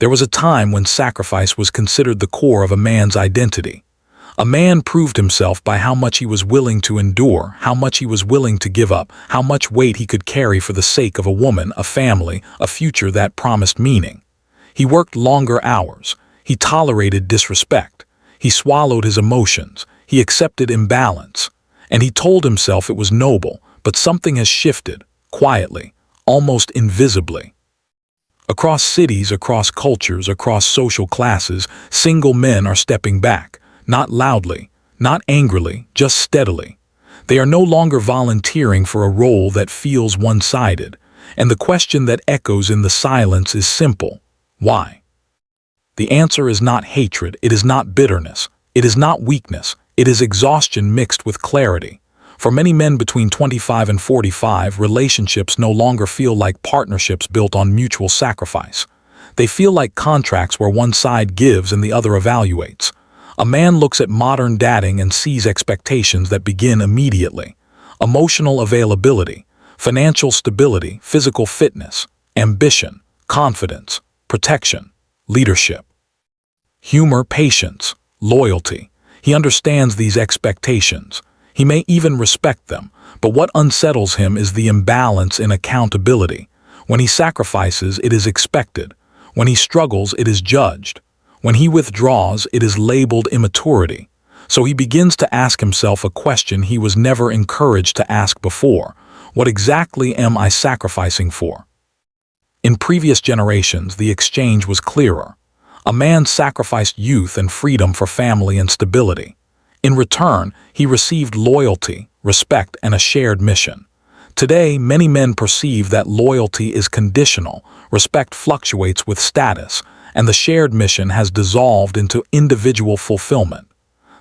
There was a time when sacrifice was considered the core of a man's identity. A man proved himself by how much he was willing to endure, how much he was willing to give up, how much weight he could carry for the sake of a woman, a family, a future that promised meaning. He worked longer hours. He tolerated disrespect. He swallowed his emotions. He accepted imbalance. And he told himself it was noble, but something has shifted, quietly, almost invisibly. Across cities, across cultures, across social classes, single men are stepping back, not loudly, not angrily, just steadily. They are no longer volunteering for a role that feels one-sided, and the question that echoes in the silence is simple: why? The answer is not hatred, it is not bitterness, it is not weakness, it is exhaustion mixed with clarity. For many men between 25 and 45, relationships no longer feel like partnerships built on mutual sacrifice. They feel like contracts where one side gives and the other evaluates. A man looks at modern dating and sees expectations that begin immediately: emotional availability, financial stability, physical fitness, ambition, confidence, protection, leadership. Humor, patience, loyalty. He understands these expectations. He may even respect them, but what unsettles him is the imbalance in accountability. When he sacrifices, it is expected. When he struggles, it is judged. When he withdraws, it is labeled immaturity. So he begins to ask himself a question he was never encouraged to ask before: what exactly am I sacrificing for? In previous generations, the exchange was clearer. A man sacrificed youth and freedom for family and stability. In return, he received loyalty, respect, and a shared mission. Today, many men perceive that loyalty is conditional, respect fluctuates with status, and the shared mission has dissolved into individual fulfillment.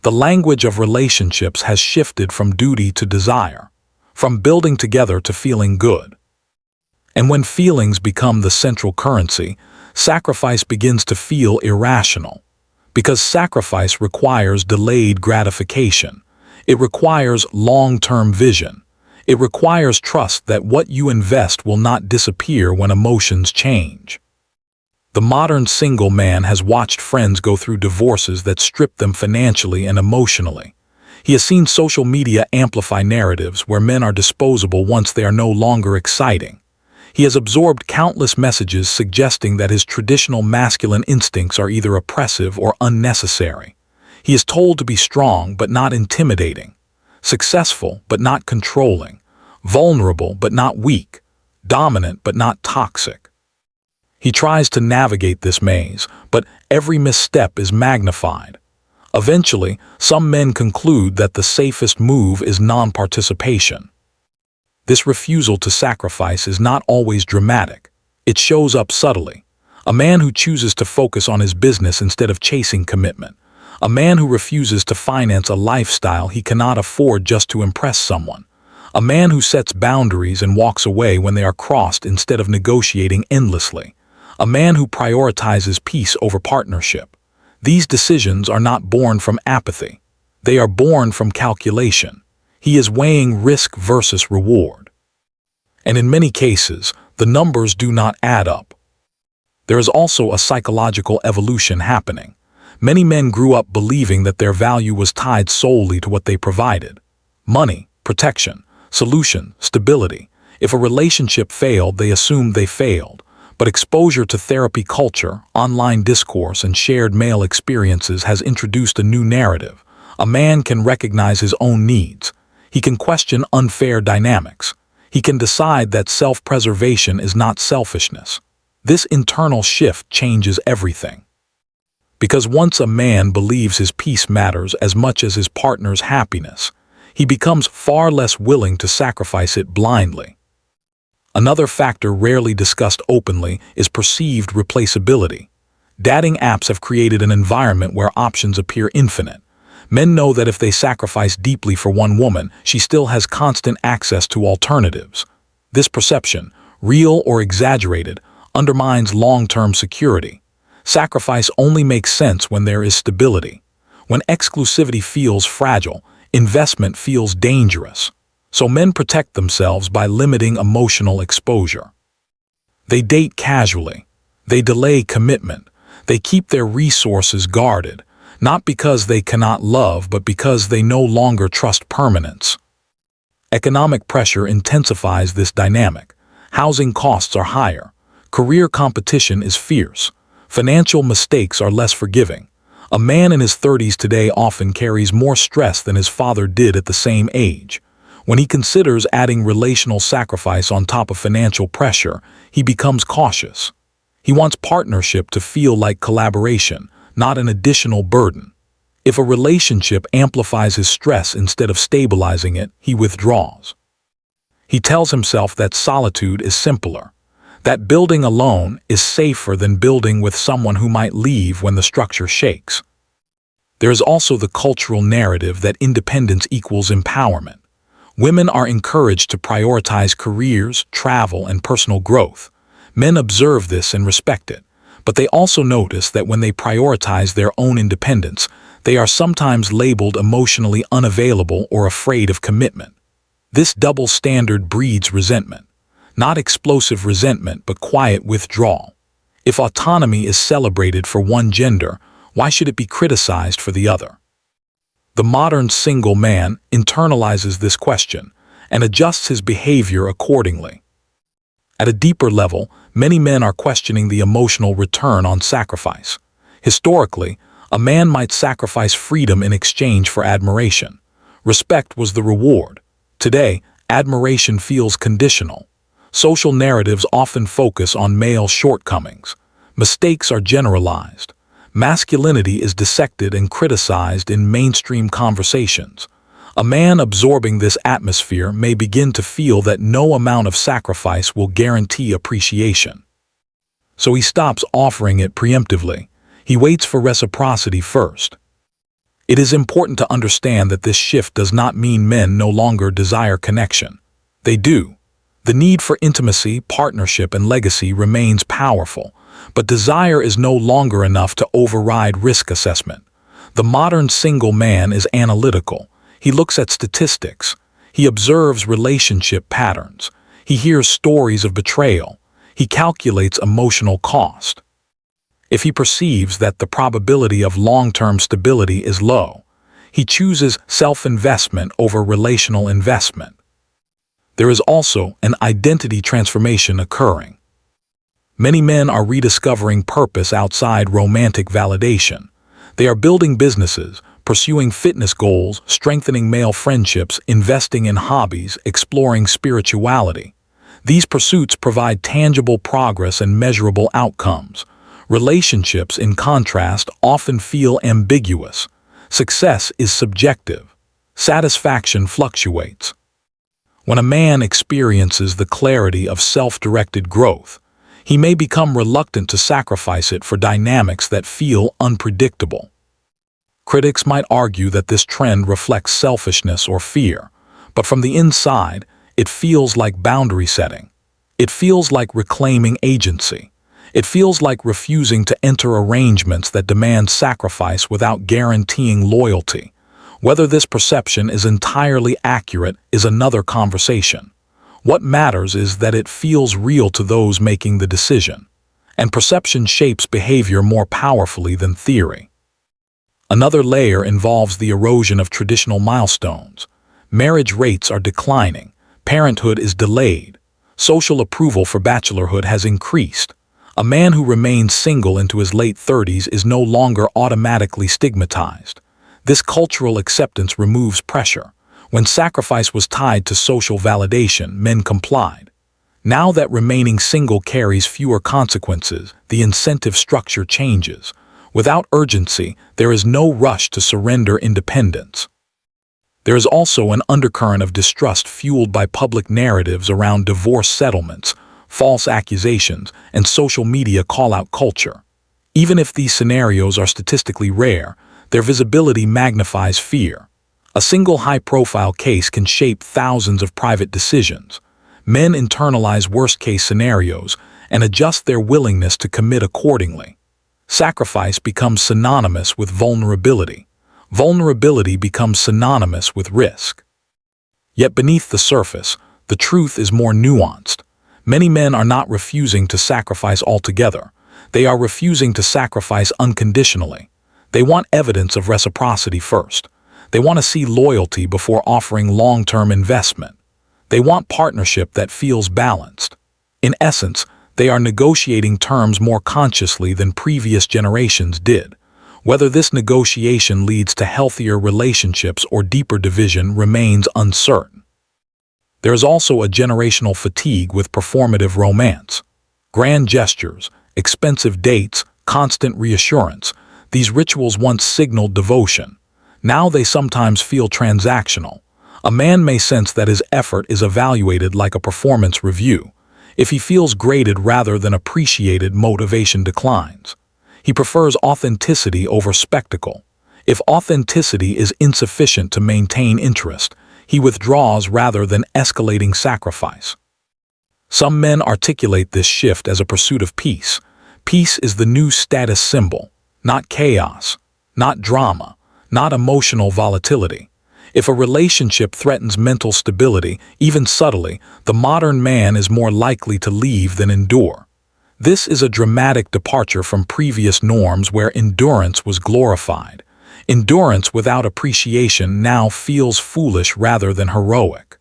The language of relationships has shifted from duty to desire, from building together to feeling good. And when feelings become the central currency, sacrifice begins to feel irrational. Because sacrifice requires delayed gratification. It requires long-term vision. It requires trust that what you invest will not disappear when emotions change. The modern single man has watched friends go through divorces that strip them financially and emotionally. He has seen social media amplify narratives where men are disposable once they are no longer exciting. He has absorbed countless messages suggesting that his traditional masculine instincts are either oppressive or unnecessary. He is told to be strong but not intimidating, successful but not controlling, vulnerable but not weak, dominant but not toxic. He tries to navigate this maze, but every misstep is magnified. Eventually, some men conclude that the safest move is non-participation. This refusal to sacrifice is not always dramatic. It shows up subtly. A man who chooses to focus on his business instead of chasing commitment. A man who refuses to finance a lifestyle he cannot afford just to impress someone. A man who sets boundaries and walks away when they are crossed instead of negotiating endlessly. A man who prioritizes peace over partnership. These decisions are not born from apathy. They are born from calculation. He is weighing risk versus reward. And in many cases, the numbers do not add up. There is also a psychological evolution happening. Many men grew up believing that their value was tied solely to what they provided: money, protection, solution, stability. If a relationship failed, they assumed they failed. But exposure to therapy culture, online discourse, and shared male experiences has introduced a new narrative. A man can recognize his own needs. He can question unfair dynamics. He can decide that self-preservation is not selfishness. This internal shift changes everything. Because once a man believes his peace matters as much as his partner's happiness, he becomes far less willing to sacrifice it blindly. Another factor rarely discussed openly is perceived replaceability. Dating apps have created an environment where options appear infinite. Men know that if they sacrifice deeply for one woman, she still has constant access to alternatives. This perception, real or exaggerated, undermines long-term security. Sacrifice only makes sense when there is stability. When exclusivity feels fragile, investment feels dangerous. So men protect themselves by limiting emotional exposure. They date casually. They delay commitment. They keep their resources guarded, not because they cannot love, but because they no longer trust permanence. Economic pressure intensifies this dynamic. Housing costs are higher. Career competition is fierce. Financial mistakes are less forgiving. A man in his 30s today often carries more stress than his father did at the same age. When he considers adding relational sacrifice on top of financial pressure, he becomes cautious. He wants partnership to feel like collaboration, not an additional burden. If a relationship amplifies his stress instead of stabilizing it, he withdraws. He tells himself that solitude is simpler, that building alone is safer than building with someone who might leave when the structure shakes. There is also the cultural narrative that independence equals empowerment. Women are encouraged to prioritize careers, travel, and personal growth. Men observe this and respect it, but they also notice that when they prioritize their own independence, they are sometimes labeled emotionally unavailable or afraid of commitment. This double standard breeds resentment. Not explosive resentment, but quiet withdrawal. If autonomy is celebrated for one gender, why should it be criticized for the other? The modern single man internalizes this question and adjusts his behavior accordingly. At a deeper level, many men are questioning the emotional return on sacrifice. Historically, a man might sacrifice freedom in exchange for admiration. Respect was the reward. Today, admiration feels conditional. Social narratives often focus on male shortcomings. Mistakes are generalized. Masculinity is dissected and criticized in mainstream conversations. A man absorbing this atmosphere may begin to feel that no amount of sacrifice will guarantee appreciation. So he stops offering it preemptively. He waits for reciprocity first. It is important to understand that this shift does not mean men no longer desire connection. They do. The need for intimacy, partnership, and legacy remains powerful, but desire is no longer enough to override risk assessment. The modern single man is analytical. He looks at statistics. He observes relationship patterns. He hears stories of betrayal. He calculates emotional cost. If he perceives that the probability of long-term stability is low, he chooses self-investment over relational investment. There is also an identity transformation occurring. Many men are rediscovering purpose outside romantic validation. They are building businesses, pursuing fitness goals, strengthening male friendships, investing in hobbies, exploring spirituality. These pursuits provide tangible progress and measurable outcomes. Relationships, in contrast, often feel ambiguous. Success is subjective. Satisfaction fluctuates. When a man experiences the clarity of self-directed growth, he may become reluctant to sacrifice it for dynamics that feel unpredictable. Critics might argue that this trend reflects selfishness or fear, but from the inside, it feels like boundary setting. It feels like reclaiming agency. It feels like refusing to enter arrangements that demand sacrifice without guaranteeing loyalty. Whether this perception is entirely accurate is another conversation. What matters is that it feels real to those making the decision, and perception shapes behavior more powerfully than theory. Another layer involves the erosion of traditional milestones. Marriage rates are declining, parenthood is delayed, social approval for bachelorhood has increased. A man who remains single into his late 30s is no longer automatically stigmatized. This cultural acceptance removes pressure. When sacrifice was tied to social validation, men complied. Now that remaining single carries fewer consequences, the incentive structure changes. Without urgency, there is no rush to surrender independence. There is also an undercurrent of distrust fueled by public narratives around divorce settlements, false accusations, and social media call-out culture. Even if these scenarios are statistically rare, their visibility magnifies fear. A single high-profile case can shape thousands of private decisions. Men internalize worst-case scenarios and adjust their willingness to commit accordingly. Sacrifice becomes synonymous with vulnerability. Vulnerability becomes synonymous with risk. Yet beneath the surface, the truth is more nuanced. Many men are not refusing to sacrifice altogether. They are refusing to sacrifice unconditionally. They want evidence of reciprocity first. They want to see loyalty before offering long-term investment. They want partnership that feels balanced. In essence, they are negotiating terms more consciously than previous generations did. Whether this negotiation leads to healthier relationships or deeper division remains uncertain. There is also a generational fatigue with performative romance. Grand gestures, expensive dates, constant reassurance, these rituals once signaled devotion. Now they sometimes feel transactional. A man may sense that his effort is evaluated like a performance review. If he feels graded rather than appreciated, motivation declines. He prefers authenticity over spectacle. If authenticity is insufficient to maintain interest, he withdraws rather than escalating sacrifice. Some men articulate this shift as a pursuit of peace. Peace is the new status symbol, not chaos, not drama, not emotional volatility. If a relationship threatens mental stability, even subtly, the modern man is more likely to leave than endure. This is a dramatic departure from previous norms where endurance was glorified. Endurance without appreciation now feels foolish rather than heroic.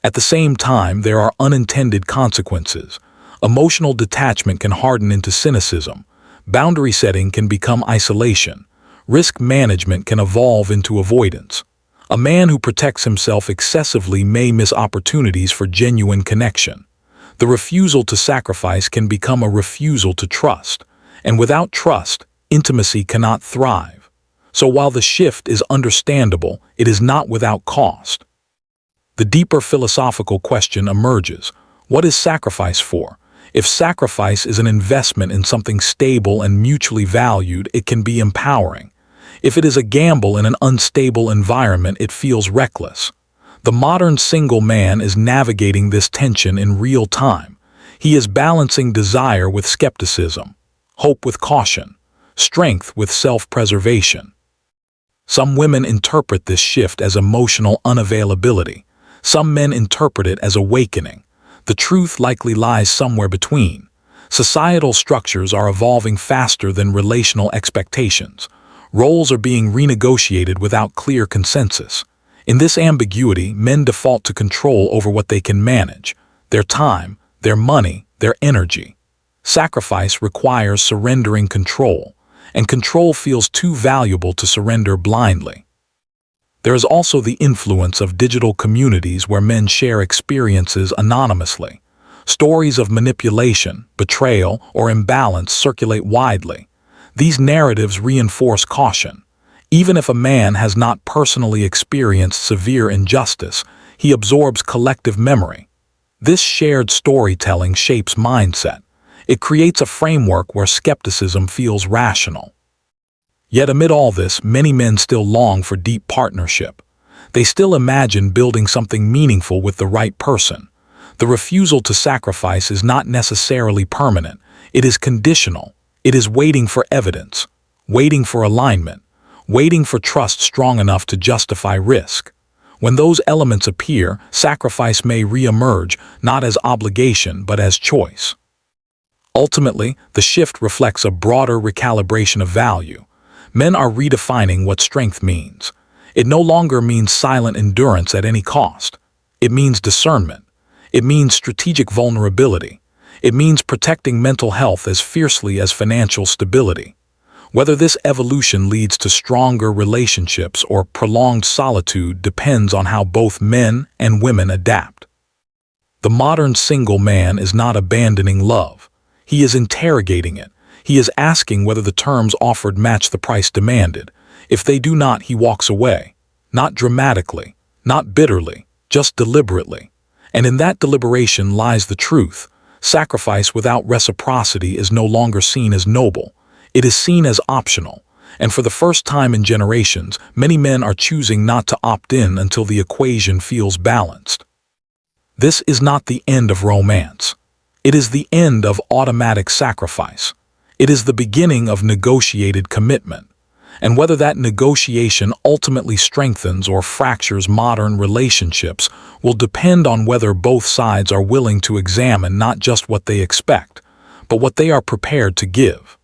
At the same time, there are unintended consequences. Emotional detachment can harden into cynicism. Boundary setting can become isolation. Risk management can evolve into avoidance. A man who protects himself excessively may miss opportunities for genuine connection. The refusal to sacrifice can become a refusal to trust, and without trust, intimacy cannot thrive. So while the shift is understandable, it is not without cost. The deeper philosophical question emerges: what is sacrifice for? If sacrifice is an investment in something stable and mutually valued, it can be empowering. If it is a gamble in an unstable environment, it feels reckless. The modern single man is navigating this tension in real time. He is balancing desire with skepticism, hope with caution, strength with self-preservation. Some women interpret this shift as emotional unavailability. Some men interpret it as awakening. The truth likely lies somewhere between. Societal structures are evolving faster than relational expectations. Roles are being renegotiated without clear consensus. In this ambiguity, men default to control over what they can manage: their time, their money, their energy. Sacrifice requires surrendering control, and control feels too valuable to surrender blindly. There is also the influence of digital communities where men share experiences anonymously. Stories of manipulation, betrayal, or imbalance circulate widely. These narratives reinforce caution. Even if a man has not personally experienced severe injustice, he absorbs collective memory. This shared storytelling shapes mindset. It creates a framework where skepticism feels rational. Yet amid all this, many men still long for deep partnership. They still imagine building something meaningful with the right person. The refusal to sacrifice is not necessarily permanent. It is conditional. It is waiting for evidence, waiting for alignment, waiting for trust strong enough to justify risk. When those elements appear, sacrifice may re-emerge, not as obligation but as choice. Ultimately, the shift reflects a broader recalibration of value. Men are redefining what strength means. It no longer means silent endurance at any cost. It means discernment. It means strategic vulnerability. It means protecting mental health as fiercely as financial stability. Whether this evolution leads to stronger relationships or prolonged solitude depends on how both men and women adapt. The modern single man is not abandoning love. He is interrogating it. He is asking whether the terms offered match the price demanded. If they do not, he walks away. Not dramatically, not bitterly, just deliberately. And in that deliberation lies the truth. Sacrifice without reciprocity is no longer seen as noble. It is seen as optional. And for the first time in generations, many men are choosing not to opt in until the equation feels balanced. This is not the end of romance. It is the end of automatic sacrifice. It is the beginning of negotiated commitment. And whether that negotiation ultimately strengthens or fractures modern relationships will depend on whether both sides are willing to examine not just what they expect, but what they are prepared to give.